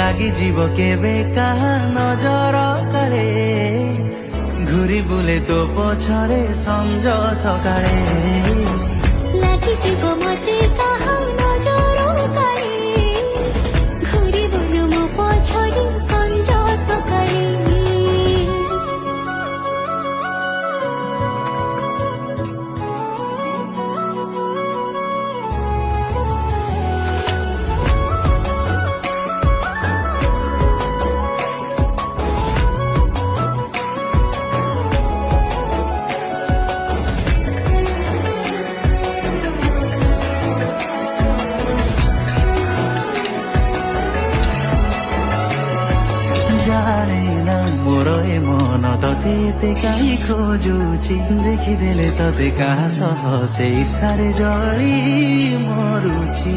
লাগি জীব কেবে কাহা নজর কাଳେ ঘুরি বুলে তো পছরে সঞ্জ সকাଳେ লাগি জীব মতে কাহা নজর কাଳେ ঘুরি বুলু মো পছরে সঞ্জ সকাଳେ জানে না মোর এ মন তোতে এতে কাই খোঁজুছি দেখিদেলে তোতে কাহা সহ সেই সারে জଳି মরুছি।